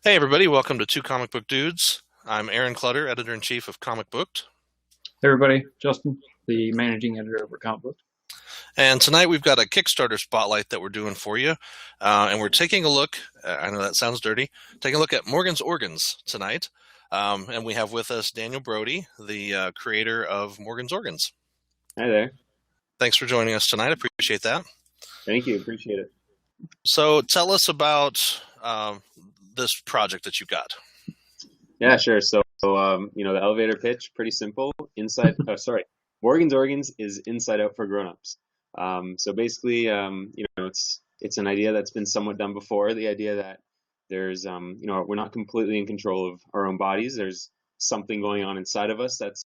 Hey everybody, welcome to Two Comic Book Dudes. I'm Aaron Clutter, Editor-in-Chief of Comic Booked. Hey everybody, Justin, the Managing Editor over Comic Book. And tonight we've got a Kickstarter Spotlight that we're doing for you. And we're taking a look, I know that sounds dirty, taking a look at Morgan's Organs tonight. And we have with us Daniel Brodie, the creator of Morgan's Organs. Hi there. Thanks for joining us tonight. I appreciate that. Thank you. Appreciate it. So tell us about this project that you've got. Yeah, sure. So, the elevator pitch, pretty simple. Morgan's Organs is Inside Out for grown-ups. So basically, it's an idea that's been somewhat done before. The idea that there's, we're not completely in control of our own bodies. There's something going on inside of us that's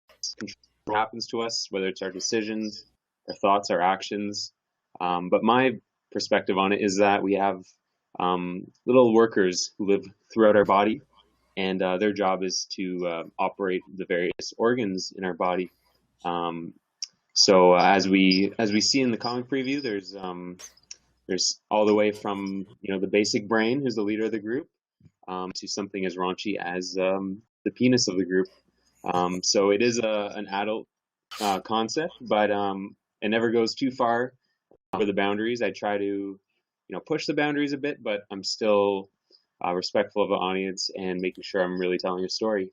what happens to us, whether it's our decisions, our thoughts, our actions. But my perspective on it is that we have little workers who live throughout our body, and their job is to operate the various organs in our body. So as we see in the comic preview, there's all the way from the basic brain, who's the leader of the group, to something as raunchy as the penis of the group. So it is an adult concept, but it never goes too far over the boundaries. I try to push the boundaries a bit, but I'm still respectful of the audience and making sure I'm really telling a story.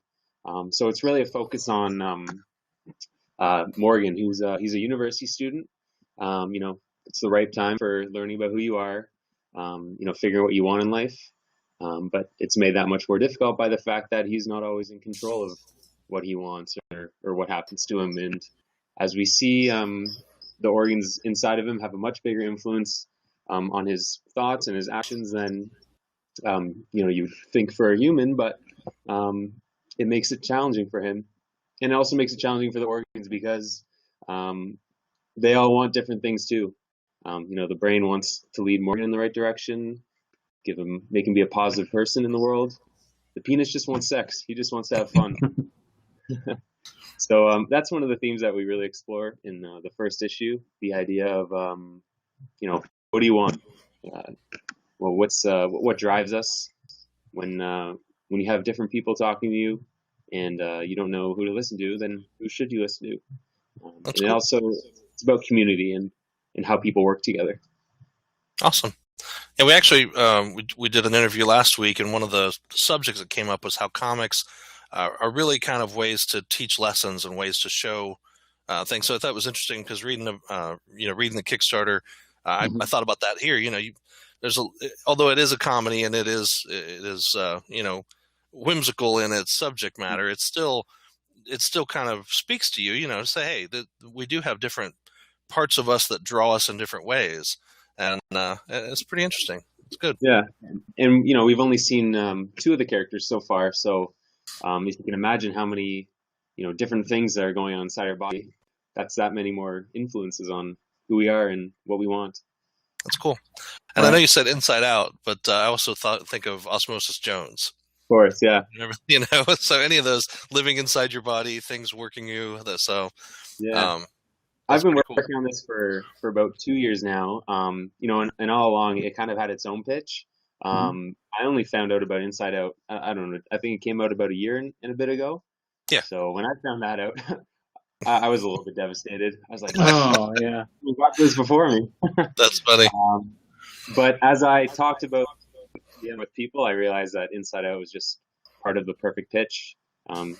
So it's really a focus on Morgan, he's a university student. It's the right time for learning about who you are, figuring what you want in life. But it's made that much more difficult by the fact that he's not always in control of what he wants or what happens to him. And as we see, the organs inside of him have a much bigger influence on his thoughts and his actions than you'd think for a human, but it makes it challenging for him. And it also makes it challenging for the organs because they all want different things too. The brain wants to lead Morgan in the right direction, make him be a positive person in the world. The penis just wants sex. He just wants to have fun. So that's one of the themes that we really explore in the first issue. The idea of, what do you want? What drives us when you have different people talking to you and you don't know who to listen to, then who should you listen to? And cool. Also, it's about community and how people work together. Awesome. Yeah, we actually we did an interview last week, and one of the subjects that came up was how comics are really kind of ways to teach lessons and ways to show things. So I thought it was interesting because reading the Kickstarter, I thought about that here. Although it is a comedy and it is whimsical in its subject matter, it still kind of speaks to you, to say, hey, we do have different parts of us that draw us in different ways, and it's pretty interesting. It's good. Yeah, and we've only seen two of the characters so far, so if you can imagine how many different things that are going on inside our body, that's that many more influences on who we are and what we want. That's cool. And I know you said Inside Out, but I also think of Osmosis Jones. Of course, yeah. So any of those living inside your body, things working you. So yeah, I've been working on this for about 2 years now. And all along it kind of had its own pitch. I only found out about Inside Out. I don't know. I think it came out about a year and a bit ago. Yeah. So when I found that out, I was a little bit devastated. I was like, "Oh yeah, you got this before me." That's funny. But as I talked about with people, I realized that Inside Out was just part of the perfect pitch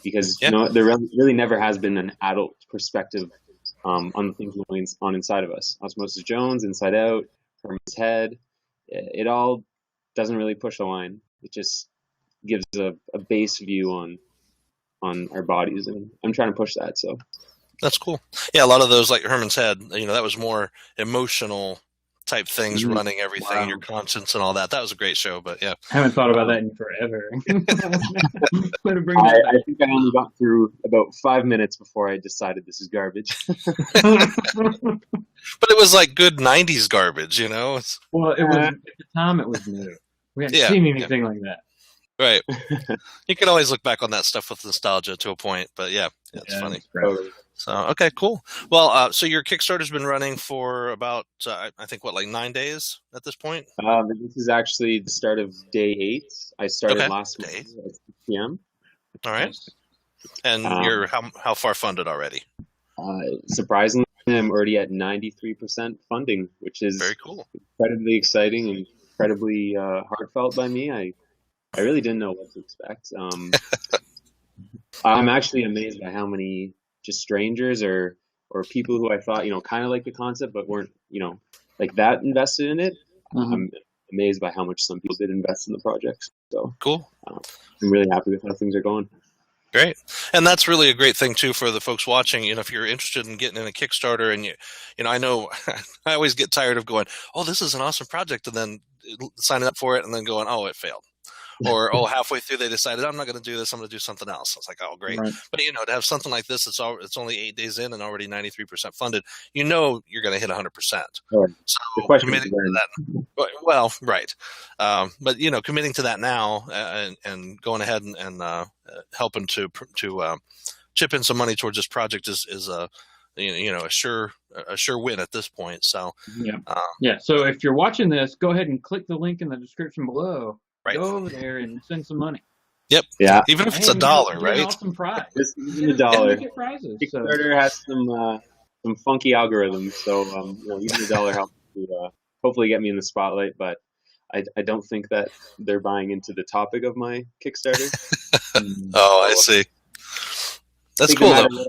because there really never has been an adult perspective on the things going on inside of us. Osmosis Jones, Inside Out, Herman's Head, it all doesn't really push the line. It just gives a base view on our bodies, and I'm trying to push that. So that's cool. Yeah, a lot of those, like Herman's Head, that was more emotional type things running everything, wow. Your conscience and all that. That was a great show, but yeah. I haven't thought about that in forever. I think I only got through about 5 minutes before I decided this is garbage. But it was like good 90s garbage, Well, it was, at the time it was new. We hadn't seen anything like that. Right. You can always look back on that stuff with nostalgia to a point, but yeah, it's funny. Totally. So, okay, cool. Well, so your Kickstarter's been running for about, I think, like 9 days at this point? This is actually the start of day 8. I started Okay. last Monday at 6 p.m. All right. And you're how far funded already? Surprisingly, I'm already at 93% funding, which is very cool, incredibly exciting and incredibly heartfelt by me. I really didn't know what to expect. I'm actually amazed by how many just strangers or people who I thought, kind of like the concept, but weren't, like that invested in it. I'm amazed by how much some people did invest in the project. So cool. I'm really happy with how things are going. Great. And that's really a great thing too for the folks watching. If you're interested in getting in a Kickstarter, and I know I always get tired of going, oh, this is an awesome project, and then signing up for it and then going, oh, it failed. Or, oh, halfway through they decided, I'm not going to do this, I'm going to do something else. I was like, oh, great. Right. But, to have something like this, it's only 8 days in and already 93% funded, you're going to hit 100%. Right. So committing to that, well, right. But, committing to that now and going ahead and helping to chip in some money towards this project is a sure win at this point. So, yeah. So if you're watching this, go ahead and click the link in the description below. Right. Go over there and send some money. Yep. Yeah. Even if it's $1, right? An awesome prize. Just even $1. Get prizes. Kickstarter has some funky algorithms, so even $1 helps to hopefully get me in the spotlight. But I don't think that they're buying into the topic of my Kickstarter. Oh, I see. That's cool though.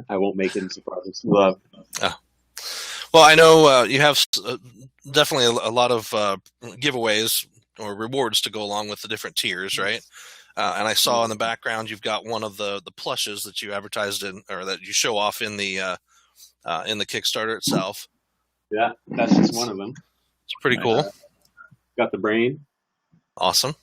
I won't make it into projects we love. Oh. Well, I know you have definitely a lot of giveaways or rewards to go along with the different tiers, right? And I saw in the background you've got one of the plushes that you advertised in, or that you show off in the Kickstarter itself. Yeah, that's just one of them. It's pretty cool. Got the brain. Awesome.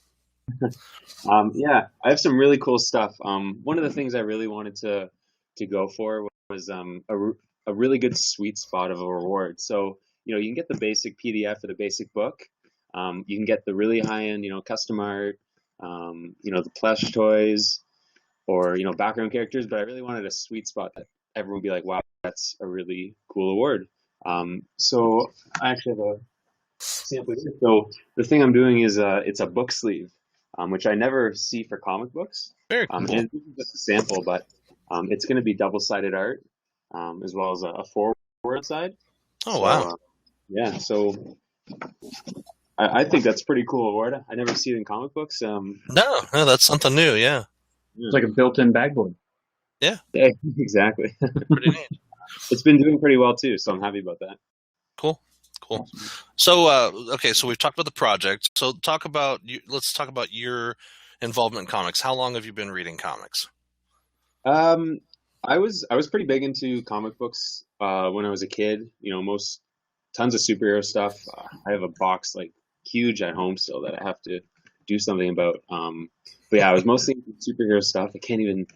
Yeah, I have some really cool stuff. One of the things I really wanted to go for was a really good sweet spot of a reward. So you can get the basic PDF or the basic book. You can get the really high-end, custom art, the plush toys, or background characters. But I really wanted a sweet spot that everyone would be like, "Wow, that's a really cool award." So I actually have a sample here. So the thing I'm doing is it's a book sleeve, which I never see for comic books. Very cool. And this is just a sample, but it's going to be double-sided art, as well as a forward side. Oh, wow. Yeah, so I think that's a pretty cool award. I never see it in comic books. No, that's something new, yeah. It's like a built-in bagboard. Yeah. Exactly. Pretty neat. It's been doing pretty well, too, so I'm happy about that. Cool. So, okay, so we've talked about the project. So let's talk about your involvement in comics. How long have you been reading comics? I was pretty big into comic books when I was a kid. Tons of superhero stuff. I have a box huge at home still that I have to do something about. But yeah, I was mostly into superhero stuff. I can't even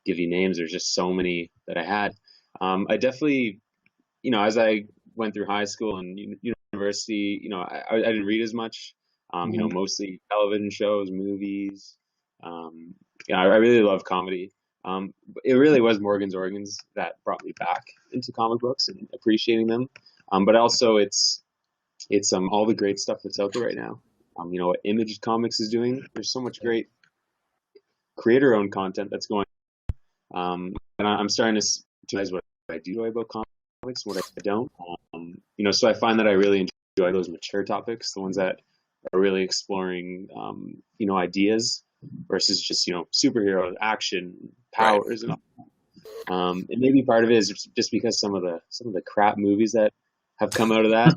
give you names. There's just so many that I had. I definitely, as I went through high school and university, I didn't read as much. Mostly television shows, movies. I really love comedy. It really was Morgan's Organs that brought me back into comic books and appreciating them. But also it's all the great stuff that's out there right now. What Image Comics is doing. There's so much great creator-owned content that's going on. And I'm starting to realize what I do about comics, what I don't. So I find that I really enjoy those mature topics, the ones that are really exploring, ideas versus just, superhero action, powers, right. And all. And maybe part of it is just because some of the crap movies that have come out of that.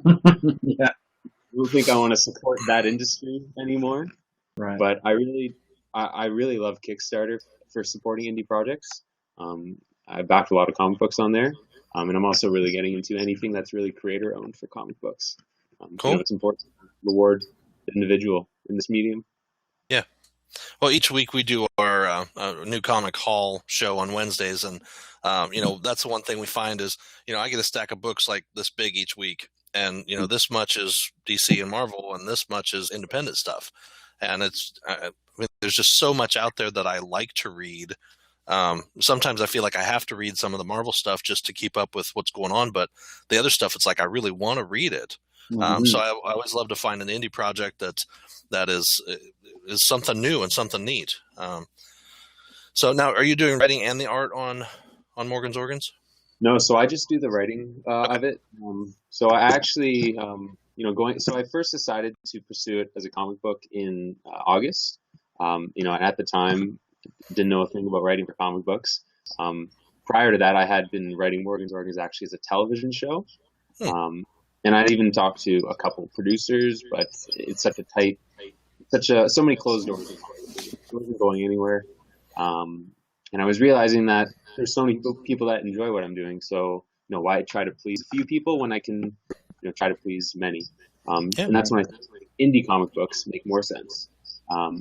Yeah. I don't think I want to support that industry anymore. Right. But I really love Kickstarter for supporting indie projects. I backed a lot of comic books on there. And I'm also really getting into anything that's really creator owned for comic books. Cool. It's important to reward the individual in this medium. Yeah. Well, each week we do our new comic haul show on Wednesdays. And, that's the one thing we find is, I get a stack of books like this big each week. And, this much is DC and Marvel and this much is independent stuff. And it's, there's just so much out there that I like to read. Sometimes I feel like I have to read some of the Marvel stuff just to keep up with what's going on, but the other stuff, it's like I really want to read it. So I always love to find an indie project that is something new and something neat. So now, are you doing writing and the art on Morgan's Organs? No, so I just do the writing of it. So I actually, so I first decided to pursue it as a comic book in August. At the time, didn't know a thing about writing for comic books. Prior to that, I had been writing Morgan's Organs actually as a television show. And I'd even talked to a couple producers, but it's such a tight, so many closed doors. It wasn't going anywhere. And I was realizing that there's so many people that enjoy what I'm doing. So, why try to please a few people when I can, try to please many? And that's when I think indie comic books make more sense. I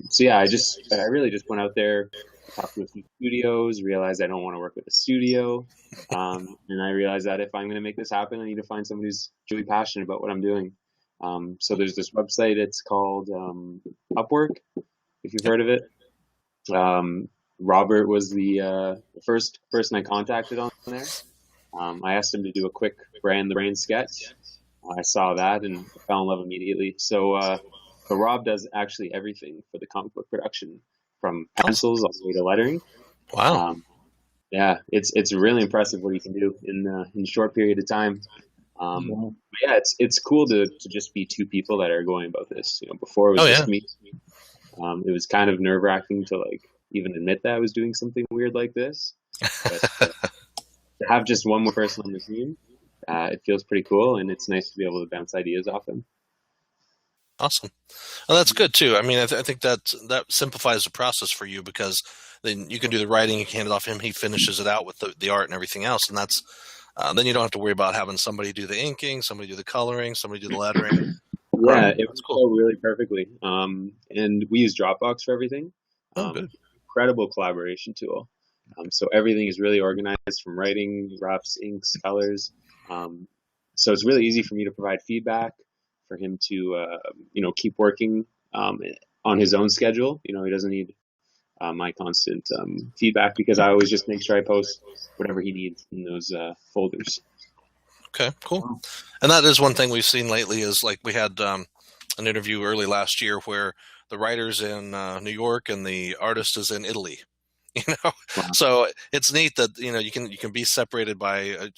really just went out there, talked to a few studios, realized I don't want to work with a studio. And I realized that if I'm going to make this happen, I need to find someone who's really passionate about what I'm doing. So there's this website, it's called Upwork, if you've heard of it. Robert was the first person I contacted on there. I asked him to do a quick brand the brain sketch. I saw that and fell in love immediately. So Rob does actually everything for the comic book production, from pencils all the way to lettering. Wow. It's really impressive what he can do in a short period of time. It's cool to just be two people that are going about this. Before it was just me. It was kind of nerve-wracking to even admit that I was doing something weird like this. But to have just one more person on the team, it feels pretty cool, and it's nice to be able to bounce ideas off him. Awesome. Well, that's good too. I mean, I think that simplifies the process for you, because then you can do the writing, you can hand it off to him, he finishes it out with the art and everything else, and that's then you don't have to worry about having somebody do the inking, somebody do the coloring, somebody do the lettering. Yeah, it was cool. Really perfectly. And we use Dropbox for everything. Good. Incredible collaboration tool. So everything is really organized, from writing, roughs, inks, colors. So it's really easy for me to provide feedback, for him to keep working on his own schedule. He doesn't need my constant feedback, because I always just make sure I post whatever he needs in those folders. Okay, cool. And that is one thing we've seen lately is we had an interview early last year where the writer's in New York and the artist is in Italy. Wow. So it's neat that you can be separated by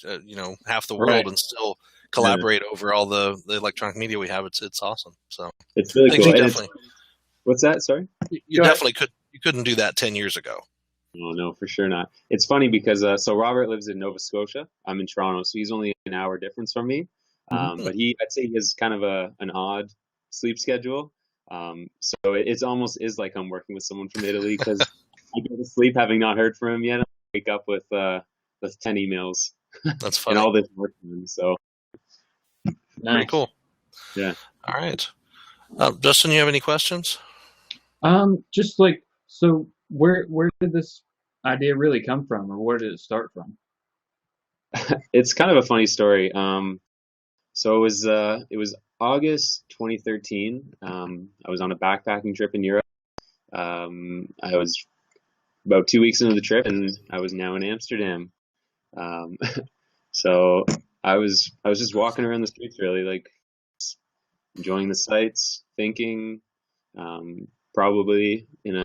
half the world, right, and still collaborate over all the electronic media we have. It's awesome. So it's really cool. What's that? Sorry. You definitely couldn't do that 10 years ago. No, for sure not. It's funny because so Robert lives in Nova Scotia. I'm in Toronto, so he's only an hour difference from me. But I'd say he has kind of an odd sleep schedule. So it's almost is like I'm working with someone from Italy, because I go to sleep having not heard from him yet. I wake up with 10 emails. That's funny. And all this work. So nice. Pretty cool. Yeah. All right. Justin, you have any questions? So where did this idea really come from, or where did it start from? It's kind of a funny story. So it was August 2013. I was on a backpacking trip in Europe. I was about 2 weeks into the trip, and I was now in Amsterdam. So I was just walking around the streets, really, enjoying the sights, thinking, probably in a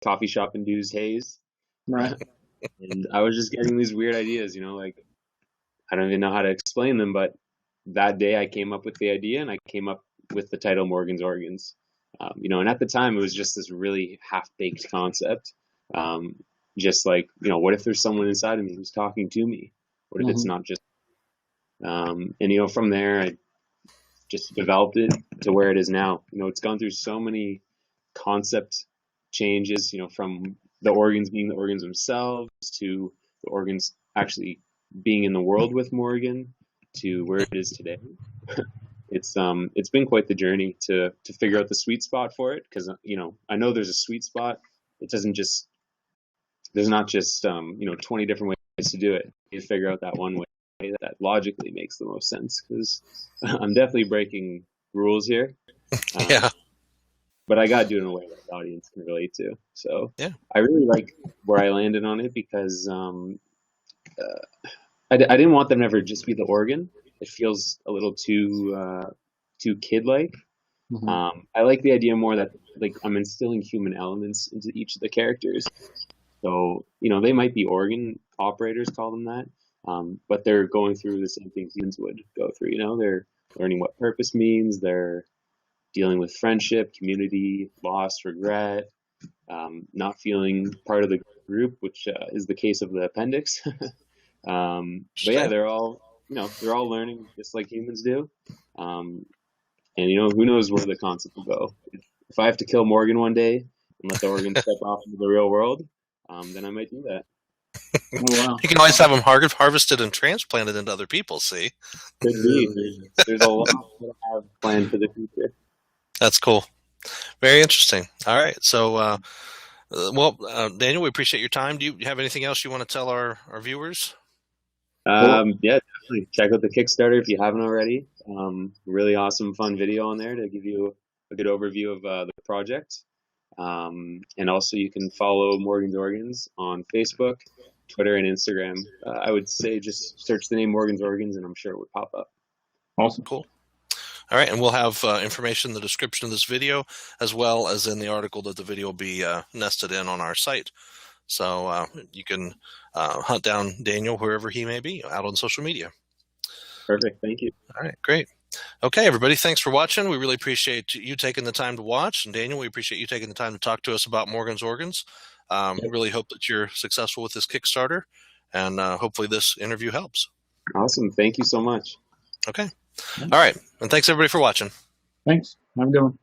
coffee shop induced haze. Right. And I was just getting these weird ideas, I don't even know how to explain them, but that day I came up with the idea, and I came up with the title Morgan's Organs. And at the time it was just this really half-baked concept. What if there's someone inside of me who's talking to me? What if it's not just, from there I just developed it to where it is now. It's gone through so many concept changes, from the organs being the organs themselves, to the organs actually being in the world with Morgan, to where it is today. It's been quite the journey to figure out the sweet spot for it, because I know there's a sweet spot. There's not just 20 different ways to do it. You figure out that one way that logically makes the most sense, because I'm definitely breaking rules here. Yeah. but I got to do it in a way that the audience can relate to. So Yeah. I really like where I landed on it because I didn't want them to ever just be the organ. It feels a little too kid-like. Mm-hmm. I like the idea more that like I'm instilling human elements into each of the characters. So, they might be organ operators, call them that, but they're going through the same things humans would go through. They're learning what purpose means. They're dealing with friendship, community, loss, regret, not feeling part of the group, which is the case of the appendix. But yeah, they're all learning just like humans do. And who knows where the concept will go. If I have to kill Morgan one day and let the organ step off into the real world, then I might do that. Oh, wow. You can always have them harvested and transplanted into other people. See, could be. There's a lot to have planned for the future. That's cool. Very interesting. All right. So, Daniel, we appreciate your time. Do you have anything else you want to tell our viewers? Yeah, definitely. Check out the Kickstarter if you haven't already. Really awesome, fun video on there to give you a good overview of the project. And also you can follow Morgan's Organs on Facebook, Twitter, and Instagram. I would say just search the name Morgan's Organs and I'm sure it would pop up. Awesome. Cool. All right. And we'll have information in the description of this video, as well as in the article that the video will be nested in on our site. So you can hunt down Daniel wherever he may be out on social media. Perfect. Thank you. All right. Great. Okay, everybody. Thanks for watching. We really appreciate you taking the time to watch. And Daniel, we appreciate you taking the time to talk to us about Morgan's Organs. Really hope that you're successful with this Kickstarter, and hopefully this interview helps. Awesome. Thank you so much. Okay. All right. And thanks everybody for watching. Thanks. Have a good one.